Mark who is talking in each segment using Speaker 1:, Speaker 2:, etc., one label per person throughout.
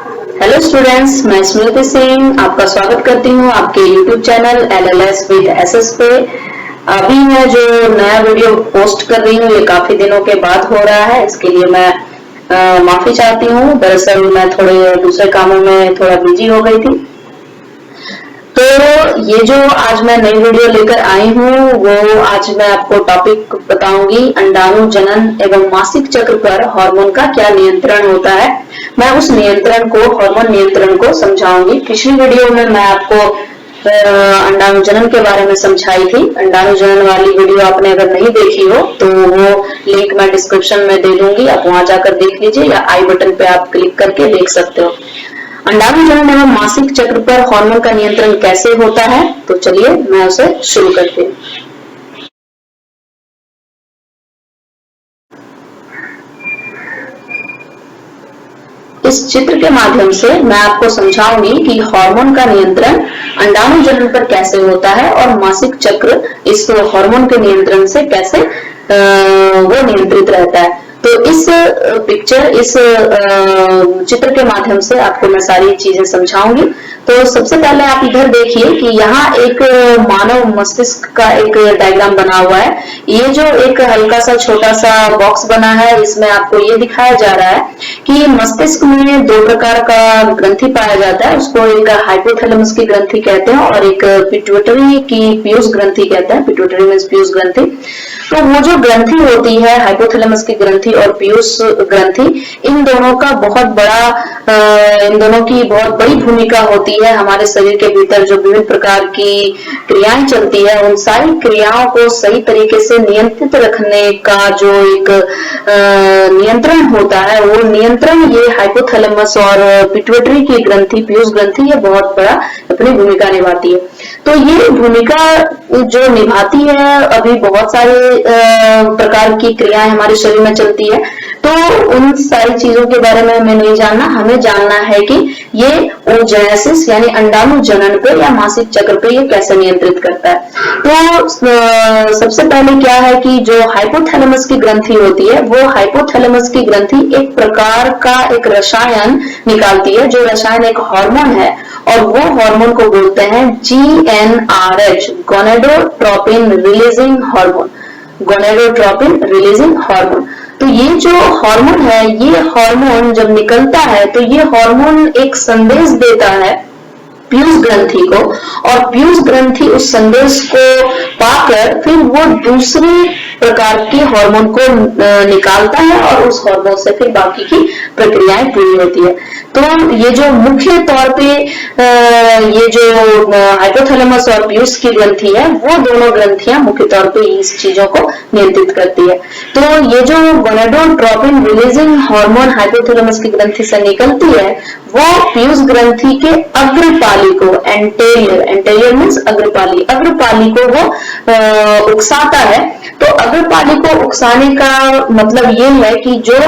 Speaker 1: Hello students, मैं स्मृति सिंह आपका स्वागत करती हूँ आपके YouTube channel LLS with SS पे। अभी मैं जो नया वीडियो पोस्ट कर रही हूँ ये काफी दिनों के बाद हो रहा है, इसके लिए मैं माफी चाहती हूँ। दरअसल मैं थोड़े दूसरे कामों में थोड़ा बिजी हो गई थी। तो ये जो आज मैं नई वीडियो लेकर आई हूँ वो आज मैं आपको टॉपिक बताऊंगी, अंडाणु जनन एवं मासिक चक्र पर हार्मोन का क्या नियंत्रण होता है। मैं उस नियंत्रण को, हार्मोन नियंत्रण को समझाऊंगी। पिछली वीडियो में मैं आपको अंडाणु जनन के बारे में समझाई थी। अंडाणु जनन वाली वीडियो आपने अगर नहीं देखी हो तो वो लिंक मैं डिस्क्रिप्शन में दे दूंगी, आप वहां जाकर देख लीजिए या आई बटन पे आप क्लिक करके देख सकते हो। अंडाणु जनन एवं मासिक चक्र पर हार्मोन का नियंत्रण कैसे होता है, तो चलिए मैं उसे शुरू करती हूँ। इस चित्र के माध्यम से मैं आपको समझाऊंगी कि हार्मोन का नियंत्रण अंडाणु जनन पर कैसे होता है और मासिक चक्र इस हार्मोन के नियंत्रण से कैसे वो नियंत्रित रहता है। तो इस पिक्चर, इस चित्र के माध्यम से आपको मैं सारी चीजें समझाऊंगी। तो सबसे पहले आप इधर देखिए कि यहाँ एक मानव मस्तिष्क का एक डायग्राम बना हुआ है। ये जो एक हल्का सा छोटा सा बॉक्स बना है, इसमें आपको ये दिखाया जा रहा है कि मस्तिष्क में दो प्रकार का ग्रंथि पाया जाता है। उसको एक हाइपोथैलेमस की ग्रंथि कहते हैं और एक पिट्यूटरी की पीयूष ग्रंथि कहते हैं। पिट्यूटरी मींस पीयूष ग्रंथि। तो वो जो ग्रंथि होती है, हाइपोथैलेमस की ग्रंथि और पीयूष ग्रंथि, इन दोनों की बहुत बड़ी भूमिका होती है हमारे शरीर के भीतर। जो विभिन्न प्रकार की क्रियाएं चलती है, उन सारी क्रियाओं को सही तरीके से नियंत्रित रखने का जो एक नियंत्रण होता है, वो नियंत्रण ये हाइपोथैलेमस और पिट्यूटरी की ग्रंथि, पीयूष ग्रंथि, ये बहुत बड़ा अपनी भूमिका निभाती है। तो ये भूमिका जो निभाती है, अभी बहुत सारे प्रकार की क्रियाएं हमारे शरीर में चलती है। तो उन सारी चीजों के बारे में हमें नहीं जानना, हमें जानना है कि ये oogenesis यानी अंडाणु जनन पे या मासिक चक्र पे ये कैसे नियंत्रित करता है। तो सबसे पहले क्या है कि जो हाइपोथैलेमस की ग्रंथि होती है, वो हाइपोथैलेमस की ग्रंथि एक प्रकार का एक रसायन निकालती है, जो रसायन एक हार्मोन है और वो हार्मोन को बोलते हैं GnRH, gonadotropin releasing hormone. Gonadotropin releasing hormone. तो ये जो हार्मोन है, ये हार्मोन जब निकलता है तो ये हार्मोन एक संदेश देता है पीयूष ग्रंथि को, और पीयूष ग्रंथि उस संदेश को पाकर फिर वो दूसरी प्रकार के हार्मोन को निकालता है और उस हार्मोन से फिर बाकी की प्रक्रियाएं पूरी होती है। तो ये जो मुख्य तौर पे ये जो हाइपोथैलेमस और पीयूष की ग्रंथि है, वो दोनों ग्रंथियां मुख्य तौर पे इस चीजों को नियंत्रित करती है। तो ये जो गोनेडोट्रोपिन रिलीजिंग हार्मोन हाइपोथैलेमस की ग्रंथि से निकलती है, वो पीयूष ग्रंथि के अग्रपाली को, एंटेरियर मींस अग्रपाली को वो उकसाता है। तो अग्रपाली को उकसाने का मतलब ये है कि जो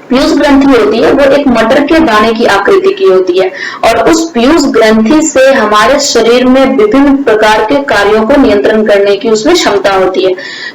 Speaker 1: पीयूष ग्रंथि होती है वो एक मटर के दाने की आकृति की होती है और उस पीयूष ग्रंथि से हमारे शरीर में विभिन्न प्रकार के कार्यों को नियंत्रण करने की उसमें क्षमता होती है।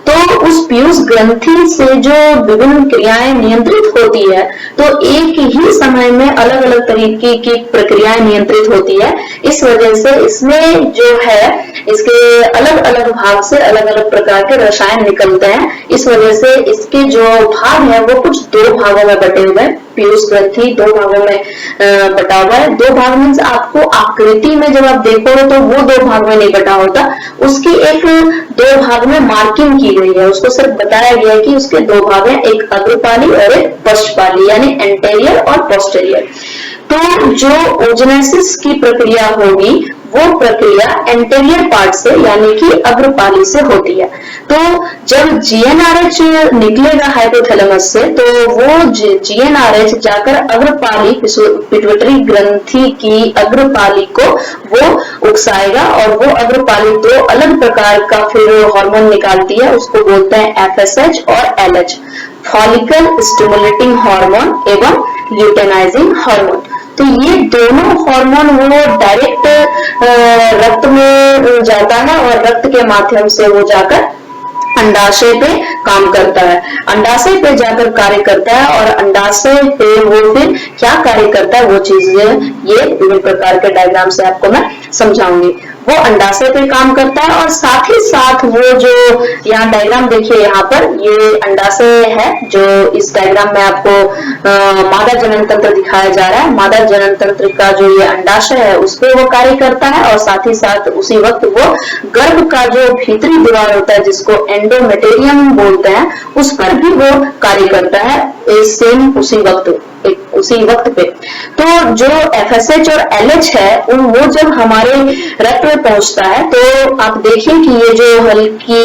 Speaker 1: तो उस पीयूष ग्रंथि से जो विभिन्न क्रियाएं नियंत्रित होती है, तो एक ही समय में अलग अलग तरीके की प्रक्रियाएं नियंत्रित होती है। इस वजह से इसमें जो है, इसके अलग अलग भाग से अलग अलग प्रकार के रसायन निकलते हैं। इस वजह से इसके जो भाग है वो कुछ दो भागों में बटे हुए हैं। पीयूष ग्रंथि दो भागों में बटा हुआ है। दो भाग मींस आपको आकृति में जब आप देखोगे तो वो दो भाग में नहीं बटा होता, उसकी एक दो भाग में मार्किंग की गई है। उसको सिर्फ बताया गया है कि उसके दो भाग हैं, एक अग्रपाली और एक पश्चपाली, यानी एंटेरियर और पोस्टेरियर। तो जो oogenesis की प्रक्रिया होगी वो प्रक्रिया एंटेरियर पार्ट से यानी कि अग्रपाली से होती है। तो जब GnRH निकलेगा हाइपोथैलेमस से, तो वो GnRH जाकर अग्रपाली, पिट्यूटरी ग्रंथि की अग्रपाली को वो उकसाएगा और वो अग्रपाली दो अलग प्रकार का फिर हार्मोन निकालती है। उसको बोलते हैं FSH और LH, फॉलिकल स्टिमुलेटिंग हार्मोन एवं ल्यूटेनाइजिंग हार्मोन। तो ये दोनों हार्मोन वो डायरेक्ट रक्त में जाता है और रक्त के माध्यम से वो जाकर अंडाशय पे काम करता है, अंडाशय पे जाकर कार्य करता है और अंडाशय पे वो फिर क्या कार्य करता है वो चीजें ये विभिन्न प्रकार के डायग्राम से आपको मैं समझाऊंगी। वो अंडाशय पे काम करता है और साथ ही साथ वो जो यहाँ डायग्राम देखिए, यहाँ पर ये अंडाशय है जो इस डायग्राम में आपको मादा जनन तंत्र दिखाया जा रहा है। मादा जनन तंत्र का जो ये अंडाशय है उस पे वो कार्य करता है और साथ ही साथ उसी वक्त वो गर्भ का जो भीतरी दीवार होता है जिसको एंडोमेटेरियम बोलते हैं उस पर भी वो कार्य करता है सेम उसी वक्त पे। तो जो FSH और LH है वो जब हमारे रक्त में पहुंचता है तो आप देखिए कि ये जो हल्की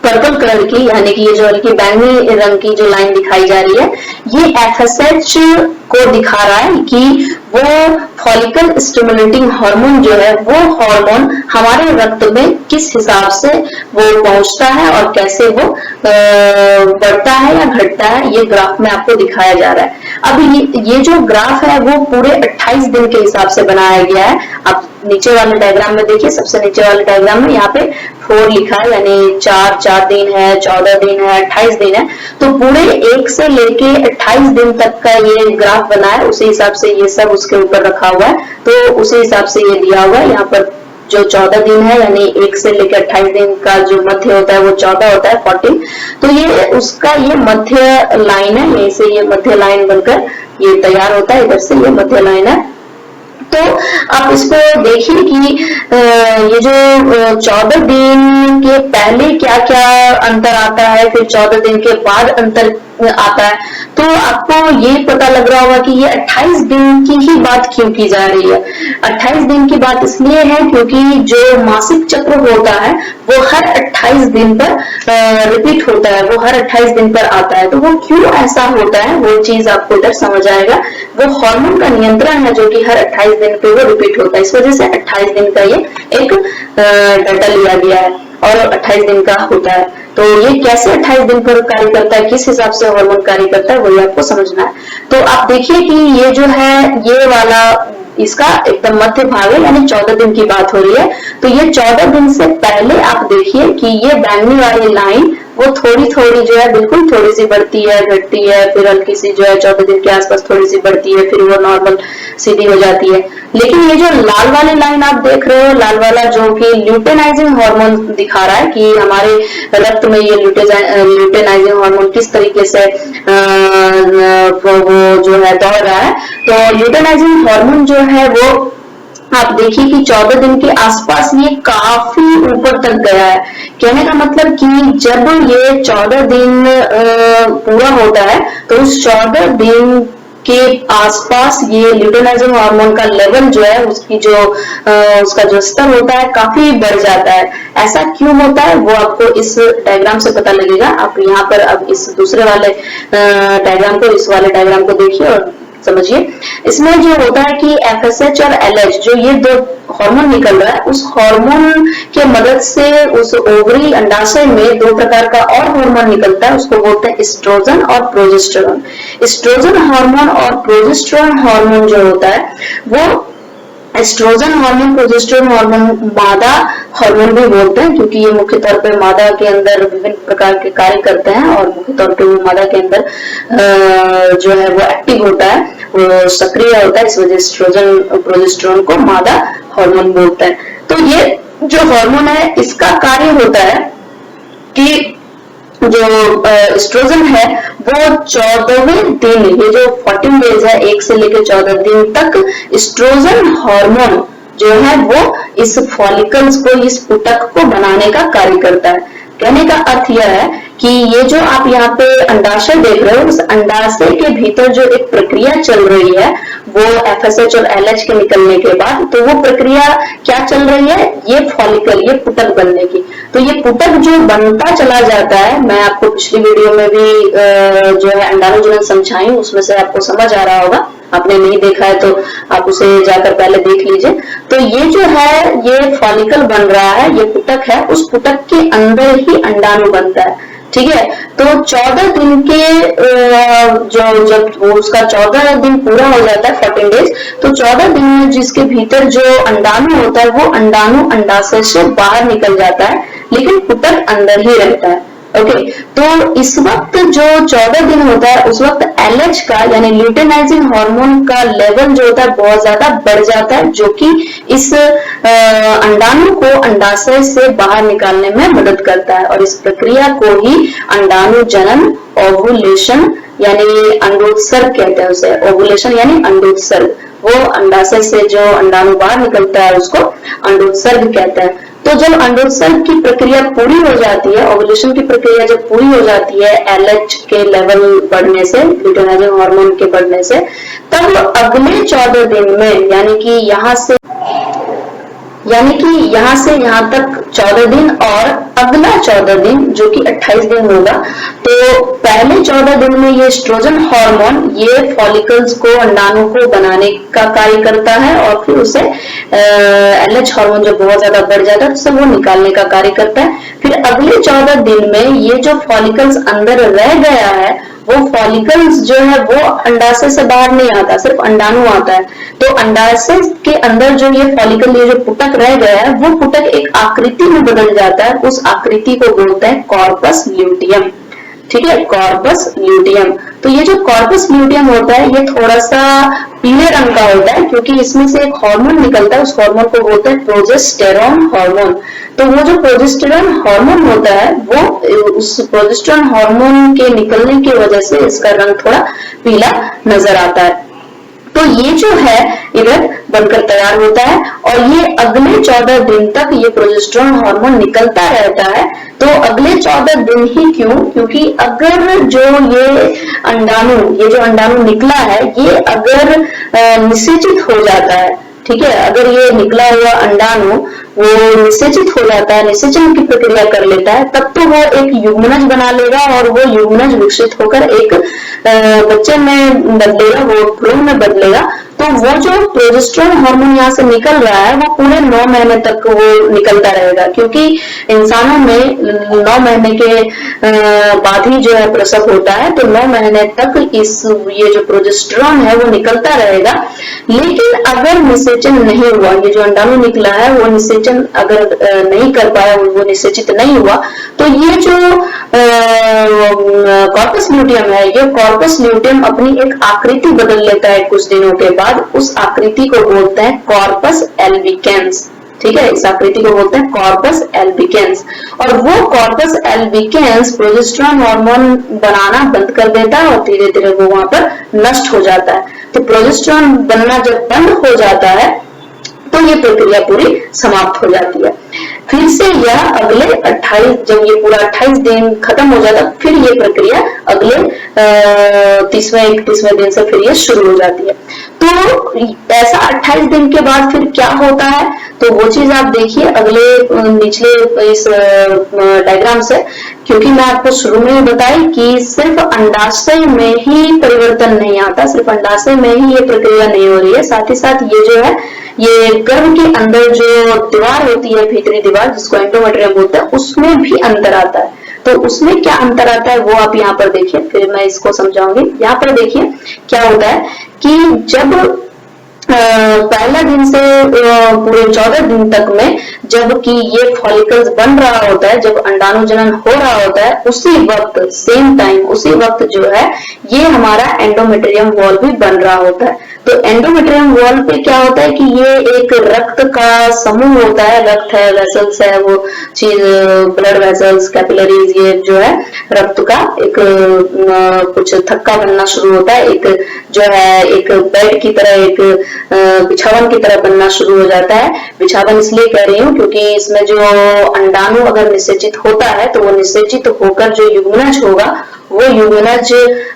Speaker 1: पर्पल कलर की यानी कि ये जो हल्की बैंगनी रंग की जो लाइन दिखाई जा रही है ये FSH को दिखा रहा है कि वो फॉलिकल स्टिमुलेटिंग हार्मोन जो है वो हार्मोन हमारे रक्त में किस हिसाब से वो पहुंचता है और कैसे वो बढ़ता है या घटता है, ये ग्राफ में आपको दिखाया जा रहा है। अब ये जो ग्राफ है वो पूरे 28 दिन के हिसाब से बनाया गया है। आप नीचे वाले डायग्राम में देखिए, सबसे नीचे वाले डायग्राम में यहाँ पे 4 लिखा है यानी 4 दिन है, 14 दिन है, 28 दिन है। तो पूरे 1 से लेके 28 दिन तक का ये ग्राफ बना है, उसी हिसाब से ये सब उसके ऊपर रखा हुआ है। तो उसी हिसाब से ये दिया हुआ है। यहाँ पर जो 14 दिन है यानी 1 से लेकर 28 दिन का जो मध्य होता है वो 14 होता है 14। तो ये उसका ये मध्य लाइन है, यहीं से ये मध्य लाइन बनकर ये तैयार होता है, इधर से ये मध्य लाइन है। तो आप इसको देखिए कि ये जो 14 दिन के पहले क्या क्या अंतर आता है, फिर 14 दिन के बाद अंतर आता है, तो आपको ये पता लग रहा होगा कि ये 28 दिन की ही बात क्यों की जा रही है। 28 दिन की बात इसलिए है क्योंकि जो मासिक चक्र होता है वो हर 28 दिन पर रिपीट होता है, वो हर 28 दिन पर आता है। तो वो क्यों ऐसा होता है वो चीज आपको इधर समझ आएगा। वो हार्मोन का नियंत्रण है जो कि हर 28 दिन पे वो रिपीट होता है, इस वजह से 28 दिन का ये एक डाटा लिया गया है और 28 दिन का होता है। तो ये कैसे 28 दिन पर कार्य करता है, किस हिसाब से हार्मोन कार्य करता है वही आपको समझना है। तो आप देखिए कि ये जो है ये वाला इसका एकदम मध्य भाग है यानी 14 दिन की बात हो रही है। तो ये 14 दिन से पहले आप देखिए कि ये बैंगनी वाली लाइन वो थोड़ी थोड़ी जो है बिल्कुल थोड़ी सी बढ़ती है, घटती है, फिर हल्की सी जो है 14 दिन के आसपास थोड़ी सी बढ़ती है, फिर वो नॉर्मल सीधी हो जाती है। लेकिन ये जो लाल वाली लाइन आप देख रहे हो, लाल वाला जो कि ल्यूटेनाइजिंग हार्मोन दिखा रहा है कि हमारे रक्त में ये ल्यूटेनाइजिंग हार्मोन किस तरीके से वो जो है दौड़ रहा है। तो ल्यूटेनाइजिंग हार्मोन जो है वो आप देखिए कि 14 दिन के आसपास ये काफी ऊपर तक गया है। कहने का मतलब कि जब ये 14 दिन पूरा होता है तो उस 14 दिन के आसपास ये ल्यूटेनाइजिंग हार्मोन का लेवल जो है उसकी जो उसका जो स्तर होता है काफी बढ़ जाता है। ऐसा क्यों होता है वो आपको इस डायग्राम से पता लगेगा। आप यहाँ पर अब इस दूसरे वाले डायग्राम को, इस वाले डायग्राम को देखिए और समझिए। इसमें जो होता है कि FSH और LH जो ये दो हार्मोन निकल रहा है, उस हार्मोन के मदद से उस ओवरी अंडाशय में 2 प्रकार का और हार्मोन निकलता है, उसको बोलते हैं एस्ट्रोजन और प्रोजेस्टेरोन। एस्ट्रोजन हार्मोन और प्रोजेस्टेरोन हार्मोन जो होता है वो एस्ट्रोजन हार्मोन, प्रोजेस्टेरोन हार्मोन मादा हार्मोन भी बोलते हैं क्योंकि ये मुख्य तौर पर मादा के अंदर विभिन्न प्रकार के कार्य करते हैं और मुख्य तौर पर वो मादा के अंदर जो है वो एक्टिव होता है, वो सक्रिय होता है, इस वजह से एस्ट्रोजन प्रोजेस्टेरोन को मादा हार्मोन बोलते हैं। तो ये जो हार्मोन है इसका कार्य होता है कि जो एस्ट्रोजन है वो 14वें दिन, ये जो 14 डेज है 1 से लेकर 14 दिन तक एस्ट्रोजन हार्मोन जो है वो इस फॉलिकल्स को, इस पुटक को बनाने का कार्य करता है। कहने का अर्थ यह है कि ये जो आप यहाँ पे अंडाशय देख रहे हो, उस अंडाशय के भीतर जो एक प्रक्रिया चल रही है वो FSH और LH के निकलने के बाद, तो वो प्रक्रिया क्या चल रही है, ये फॉलिकल, ये पुटक बनने की। तो ये पुटक जो बनता चला जाता है, मैं आपको पिछली वीडियो में भी जो है अंडाणुजनन समझाई, उसमें से आपको समझ आ रहा होगा। आपने नहीं देखा है तो आप उसे जाकर पहले देख लीजिए। तो ये जो है ये फॉलिकल बन रहा है, ये पुटक है, उस पुटक के अंदर ही अंडाणु बनता है। ठीक है, तो 14 दिन के जो जब उसका 14 दिन पूरा हो जाता है 14 डेज, तो 14 दिन में जिसके भीतर जो अंडाणु होता है वो अंडाणु अंडाशय से बाहर निकल जाता है, लेकिन पुटक अंदर ही रहता है। ओके, तो इस वक्त जो 14 दिन होता है उस वक्त एलएच का यानी ल्यूटेनाइजिंग हार्मोन का लेवल जो होता है बहुत ज्यादा बढ़ जाता है, जो कि इस अंडाणु को अंडाशय से बाहर निकालने में मदद करता है। और इस प्रक्रिया को ही अंडाणु जनन, ओवुलेशन यानी अंडोत्सर्ग कहते हैं उसे। ओवुलेशन यानी अंडोत्सर्ग, वो अंडाशय से जो अंडाणु बाहर निकलता है उसको अंडोत्सर्ग कहते हैं। तो जब अंडोत्सर्ग की प्रक्रिया पूरी हो जाती है, ओवुलेशन की प्रक्रिया जब पूरी हो जाती है एलएच के लेवल बढ़ने से, ल्यूटेनाइजिंग हार्मोन के बढ़ने से, तब अगले 14 दिन में यानी कि यहाँ से यहाँ तक 14 दिन और अगला 14 दिन जो कि 28 दिन होगा, तो पहले 14 दिन में ये एस्ट्रोजन हार्मोन ये फॉलिकल्स को, अंडाणु को बनाने का कार्य करता है और फिर उसे एलएच हार्मोन जो बहुत ज्यादा बढ़ जाता है उसे वो निकालने का कार्य करता है। फिर अगले 14 दिन में ये जो फॉलिकल्स अंदर रह गया है वो फॉलिकल्स जो है वो अंडाशय से बाहर नहीं आता, सिर्फ अंडाणु आता है। तो अंडाशय के अंदर जो ये फॉलिकल, ये जो पुटक रह गया है वो पुटक एक आकृति में बदल जाता है। उस आकृति को बोलते हैं कॉर्पस ल्यूटियम। ठीक है, कॉर्पस ल्यूटियम। तो ये जो कॉर्पस ल्यूटियम होता है ये थोड़ा सा पीले रंग का होता है क्योंकि इसमें से एक हार्मोन निकलता है, उस हार्मोन को बोलते हैं प्रोजेस्टेरॉन हार्मोन। तो वो जो प्रोजेस्टेरॉन हार्मोन होता है वो, उस प्रोजेस्टेरॉन हार्मोन के निकलने की वजह से इसका रंग थोड़ा पीला नजर आता है। तो ये जो है इधर बनकर तैयार होता है और ये अगले 14 दिन तक ये प्रोजेस्टेरॉन हार्मोन निकलता रहता है। तो अगले 14 दिन ही क्यों? क्योंकि अगर जो ये जो अंडाणु निकला है ये अगर निषेचित हो जाता है, ठीक है, अगर ये निकला हुआ अंडाणु वो निषेचित हो जाता है, निषेचन की प्रक्रिया कर लेता है, तब तो वो एक युग्मनज बना लेगा और वो युग्मनज विकसित होकर एक बच्चे में बदलेगा, वो भ्रूण में बदलेगा। तो वो जो प्रोजेस्टेरॉन हार्मोन यहाँ से निकल रहा है वो पूरे 9 महीने तक वो निकलता रहेगा, क्योंकि इंसानों में 9 महीने के बाद ही जो है प्रसव होता है। तो 9 महीने तक ये जो प्रोजेस्टेरॉन है वो निकलता रहेगा। लेकिन अगर निषेचन नहीं हुआ, ये जो अंडाणु निकला है वो निषेचन अगर नहीं कर पाया, वो निषेचित नहीं हुआ, तो ये जो कॉर्पस ल्यूटियम है, ये कॉर्पस ल्यूटियम अपनी एक आकृति बदल लेता है कुछ दिनों के बाद। उस आकृति को बोलते हैं कॉर्पस एल्बिकेंस। ठीक है, इस आकृति को बोलते हैं कॉर्पस एल्बिकेंस। और वो कॉर्पस एल्बिकेंस प्रोजेस्टेरॉन हार्मोन बनाना बंद कर देता है और धीरे धीरे वो वहां पर नष्ट हो जाता है। तो प्रोजेस्टेरॉन बनना जब बंद हो जाता है तो ये प्रक्रिया पूरी समाप्त हो जाती है। फिर से यह अगले 28, जब ये पूरा 28 दिन खत्म हो जाता है, फिर ये प्रक्रिया अगले 30वें दिन से फिर ये शुरू हो जाती है। तो ऐसा 28 दिन के बाद फिर क्या होता है, तो वो चीज आप देखिए अगले निचले इस डायग्राम से, क्योंकि मैं आपको शुरू में ही बताई कि सिर्फ अंडाशय में ही परिवर्तन नहीं आता, सिर्फ अंडाशय में ही ये प्रक्रिया नहीं हो रही है, साथ ही साथ ये जो है ये गर्भ के अंदर जो दीवार होती है, भीतरी दीवार जिसको एंडोमेट्रियम बोलते हैं, उसमें भी अंतर आता है। तो उसमें क्या अंतर आता है वो आप यहाँ पर देखिए, फिर मैं इसको समझाऊंगी। यहाँ पर देखिए क्या होता है कि जब पहला दिन से पूरे 14 दिन तक में जबकि ये फॉलिकल्स बन रहा होता है, जब अंडाणु जनन हो रहा होता है, उसी वक्त सेम टाइम, उसी वक्त जो है ये हमारा एंडोमेट्रियम वॉल भी बन रहा होता है। तो एंडोमेट्रियम वॉल पे क्या होता है कि ये एक रक्त का समूह होता है, रक्त है, वेसल्स है, वो चीज ब्लड वेसल्स, कैपिलरीज, ये जो है रक्त का एक कुछ थक्का बनना शुरू होता है, एक जो है एक बेड की तरह, एक बिछावन की तरह बनना शुरू हो जाता है। बिछावन इसलिए कह रही हूँ क्योंकि इसमें जो अंडाणु अगर निषेचित होता है तो वो निषेचित होकर जो युग्मनज होगा वो युग्मनज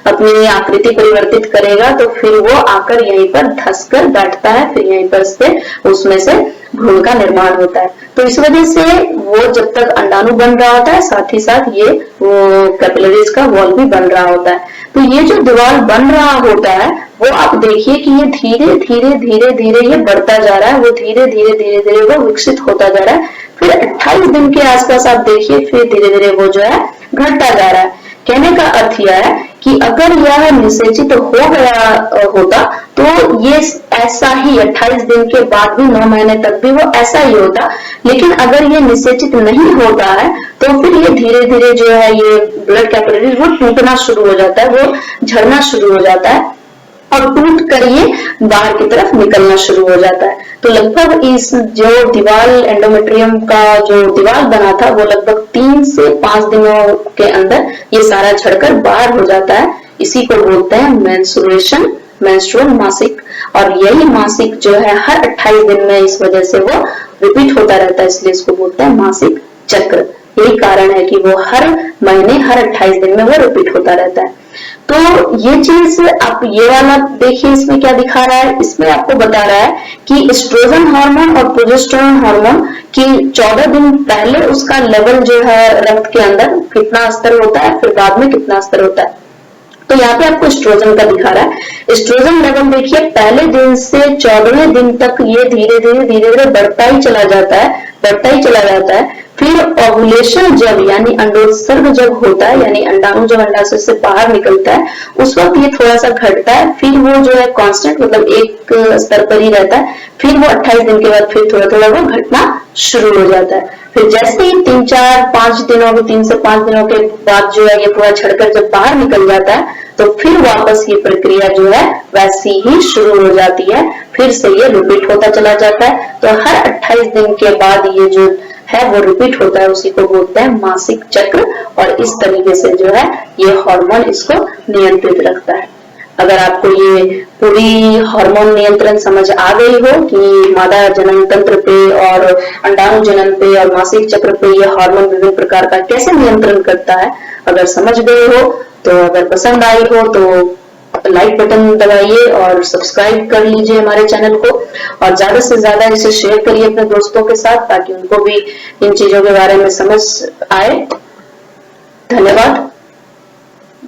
Speaker 1: अपनी आकृति परिवर्तित करेगा, तो फिर वो आकर यहीं पर धस कर बैठता है, फिर यहीं पर से उसमें से भ्रूण का निर्माण होता है। तो इस वजह से वो जब तक अंडाणु बन रहा होता है साथ ही साथ ये वो कैपिलरीज का वॉल भी बन रहा होता है। तो ये जो दीवार बन रहा होता है वो आप देखिए कि ये धीरे धीरे धीरे धीरे ये बढ़ता जा रहा है, वो धीरे धीरे धीरे धीरे वो विकसित होता जा रहा है। फिर 28 दिन के आसपास आप देखिए फिर धीरे धीरे वो जो है घटता जा रहा है। कहने का अर्थ यह है कि अगर यह निषेचित हो गया होता तो ये ऐसा ही 28 दिन के बाद भी 9 महीने तक भी वो ऐसा ही होता। लेकिन अगर ये निषेचित नहीं होता है तो फिर ये धीरे धीरे जो है ये ब्लड कैपिलरीज वो टूटना शुरू हो जाता है, वो झड़ना शुरू हो जाता है और टूट कर ये बाहर की तरफ निकलना शुरू हो जाता है। तो लगभग इस जो दीवार एंडोमेट्रियम का जो दीवार बना था वो लगभग 3 से 5 दिनों के अंदर ये सारा झड़कर बाहर हो जाता है। इसी को बोलते हैं मेंस्ट्रुएशन, मेंस्ट्रुअल मासिक। और यही मासिक जो है हर 28 दिन में इस वजह से वो रिपीट होता रहता है, इसलिए इसको बोलते हैं मासिक चक्र। यही कारण है कि वो हर महीने हर 28 दिन में वो रिपीट होता रहता है। तो ये चीज आप ये वाला देखिए, इसमें क्या दिखा रहा है, इसमें आपको बता रहा है कि एस्ट्रोजन हार्मोन और प्रोजेस्टेरोन हार्मोन की 14 दिन पहले उसका लेवल जो है रक्त के अंदर कितना स्तर होता है, फिर बाद में कितना स्तर होता है। तो यहाँ पे आपको एस्ट्रोजन का दिखा रहा है। एस्ट्रोजन लेवल देखिए पहले दिन से 14वें दिन तक ये धीरे धीरे बढ़ता ही चला जाता है, बढ़ता ही चला जाता है। फिर ओव्यूलेशन जब यानी अंडोत्सर्ग जब होता है, यानी अंडाणु जब अंडाशय से बाहर निकलता है, उस वक्त ये थोड़ा सा घटता है, फिर वो जो है कांस्टेंट मतलब एक स्तर पर ही रहता है। फिर वो 28 दिन के बाद फिर थोड़ा थोड़ा वो घटना शुरू हो जाता है। फिर जैसे ही 3 से 5 दिनों के बाद जो है ये पूरा झड़कर जब बाहर निकल जाता है तो फिर वापस ये प्रक्रिया जो है वैसी ही शुरू हो जाती है, फिर से ये रिपीट होता चला जाता है। तो हर 28 दिन के बाद ये जो है वो रिपीट होता है, उसी को बोलते हैं मासिक चक्र। और इस तरीके से जो है ये हार्मोन इसको नियंत्रित रखता है। अगर आपको ये पूरी हार्मोन नियंत्रण समझ आ गई हो कि मादा जनन तंत्र पे और अंडाणु जनन पे और मासिक चक्र पे ये हार्मोन विभिन्न प्रकार का कैसे नियंत्रण करता है, अगर समझ गए हो तो, अगर पसंद आई हो तो लाइक बटन दबाइए और सब्सक्राइब कर लीजिए हमारे चैनल को, और ज्यादा से ज्यादा इसे शेयर करिए अपने दोस्तों के साथ ताकि उनको भी इन चीजों के बारे में समझ आए। धन्यवाद।